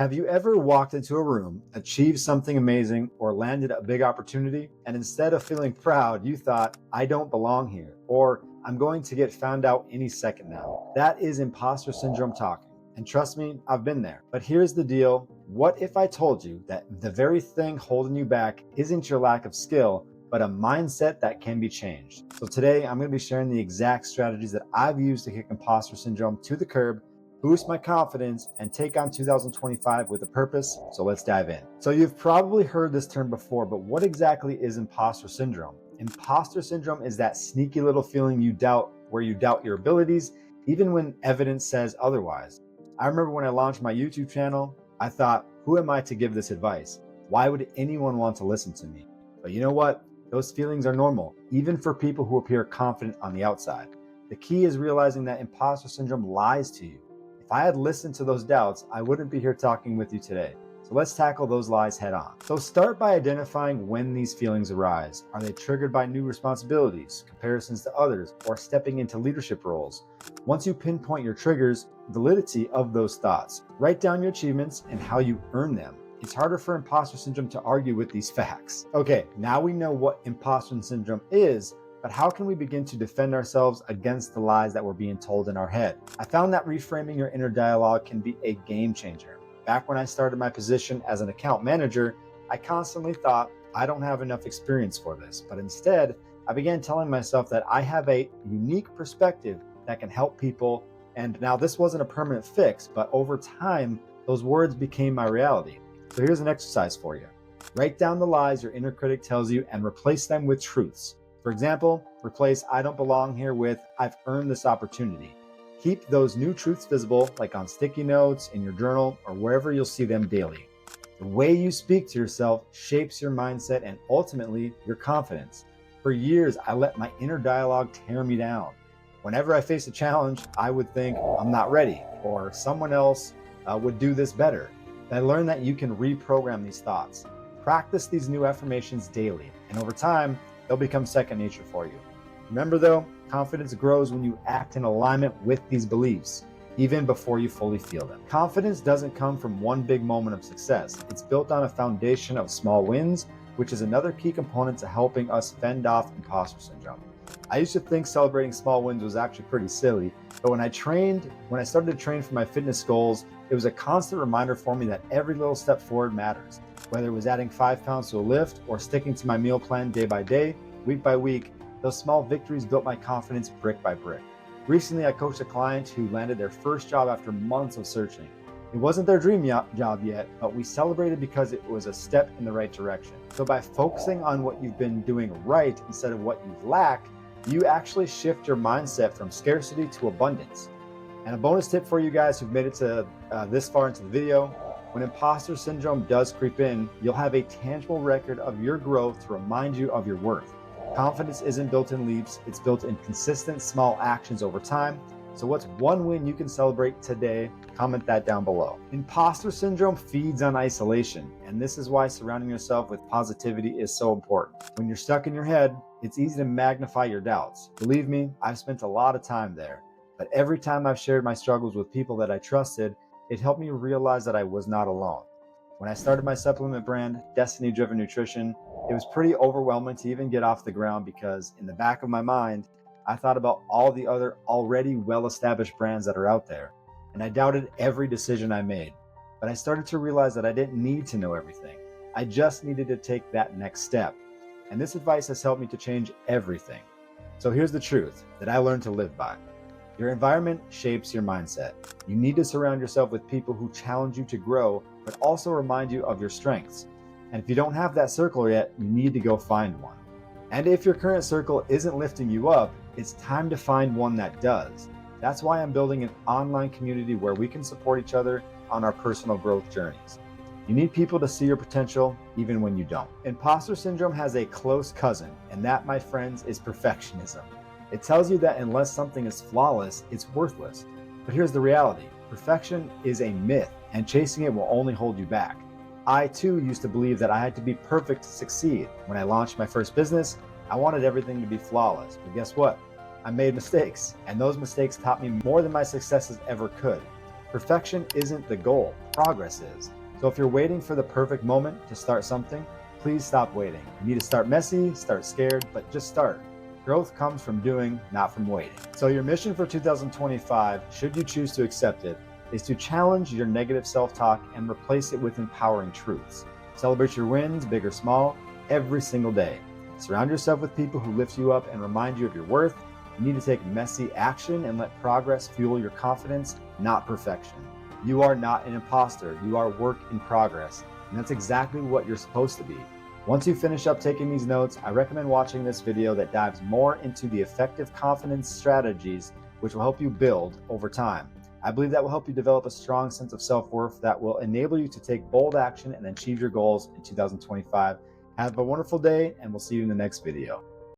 Have you ever walked into a room, achieved something amazing, or landed a big opportunity, and instead of feeling proud, you thought, I don't belong here, or I'm going to get found out any second now? That is imposter syndrome talking. And trust me, I've been there. But here's the deal. What if I told you that the very thing holding you back isn't your lack of skill, but a mindset that can be changed? So today, I'm going to be sharing the exact strategies that I've used to kick imposter syndrome to the curb, boost my confidence, and take on 2025 with a purpose. So let's dive in. So you've probably heard this term before, but what exactly is imposter syndrome? Imposter syndrome is that sneaky little feeling where you doubt your abilities, even when evidence says otherwise. I remember when I launched my YouTube channel, I thought, who am I to give this advice? Why would anyone want to listen to me? But you know what? Those feelings are normal, even for people who appear confident on the outside. The key is realizing that imposter syndrome lies to you. If I had listened to those doubts, I wouldn't be here talking with you today. So let's tackle those lies head on. So start by identifying when these feelings arise. Are they triggered by new responsibilities, comparisons to others, or stepping into leadership roles? Once you pinpoint your triggers, validity of those thoughts, write down your achievements and how you earn them. It's harder for imposter syndrome to argue with these facts. Okay, now we know what imposter syndrome is, but how can we begin to defend ourselves against the lies that we're being told in our head? I found that reframing your inner dialogue can be a game changer. Back when I started my position as an account manager, I constantly thought, I don't have enough experience for this. But instead, I began telling myself that I have a unique perspective that can help people. And now this wasn't a permanent fix, but over time, those words became my reality. So here's an exercise for you. Write down the lies your inner critic tells you and replace them with truths. For example, replace I don't belong here with I've earned this opportunity. Keep those new truths visible, like on sticky notes, in your journal, or wherever you'll see them daily. The way you speak to yourself shapes your mindset and ultimately your confidence. For years, I let my inner dialogue tear me down. Whenever I faced a challenge, I would think I'm not ready, or someone else would do this better. And I learned that you can reprogram these thoughts. Practice these new affirmations daily, and over time, they'll become second nature for you. Remember though, confidence grows when you act in alignment with these beliefs, even before you fully feel them. Confidence doesn't come from one big moment of success. It's built on a foundation of small wins, which is another key component to helping us fend off imposter syndrome. I used to think celebrating small wins was actually pretty silly, but when I started to train for my fitness goals, it was a constant reminder for me that every little step forward matters. Whether it was adding 5 pounds to a lift or sticking to my meal plan day by day, week by week, those small victories built my confidence brick by brick. Recently, I coached a client who landed their first job after months of searching. It wasn't their dream job yet, but we celebrated because it was a step in the right direction. So by focusing on what you've been doing right instead of what you lack, you actually shift your mindset from scarcity to abundance. And a bonus tip for you guys who've made it to this far into the video, when imposter syndrome does creep in, you'll have a tangible record of your growth to remind you of your worth. Confidence isn't built in leaps, it's built in consistent small actions over time. So what's one win you can celebrate today? Comment that down below. Imposter syndrome feeds on isolation, and this is why surrounding yourself with positivity is so important. When you're stuck in your head, it's easy to magnify your doubts. Believe me, I've spent a lot of time there, but every time I've shared my struggles with people that I trusted, it helped me realize that I was not alone. When I started my supplement brand, Destiny Driven Nutrition, it was pretty overwhelming to even get off the ground because in the back of my mind, I thought about all the other already well-established brands that are out there, and I doubted every decision I made. But I started to realize that I didn't need to know everything. I just needed to take that next step. And this advice has helped me to change everything. So here's the truth that I learned to live by. Your environment shapes your mindset. You need to surround yourself with people who challenge you to grow, but also remind you of your strengths. And if you don't have that circle yet, you need to go find one. And if your current circle isn't lifting you up, it's time to find one that does. That's why I'm building an online community where we can support each other on our personal growth journeys. You need people to see your potential even when you don't. Imposter syndrome has a close cousin, and that, my friends, is perfectionism. It tells you that unless something is flawless, it's worthless. But here's the reality. Perfection is a myth, and chasing it will only hold you back. I too used to believe that I had to be perfect to succeed. When I launched my first business, I wanted everything to be flawless. But guess what? I made mistakes, and those mistakes taught me more than my successes ever could. Perfection isn't the goal, progress is. So if you're waiting for the perfect moment to start something, please stop waiting. You need to start messy, start scared, but just start. Growth comes from doing, not from waiting. So your mission for 2025, should you choose to accept it, is to challenge your negative self-talk and replace it with empowering truths. Celebrate your wins, big or small, every single day. Surround yourself with people who lift you up and remind you of your worth. You need to take messy action and let progress fuel your confidence, not perfection. You are not an imposter. You are work in progress. And that's exactly what you're supposed to be. Once you finish up taking these notes, I recommend watching this video that dives more into the effective confidence strategies which will help you build over time. I believe that will help you develop a strong sense of self-worth that will enable you to take bold action and achieve your goals in 2025. Have a wonderful day, and we'll see you in the next video.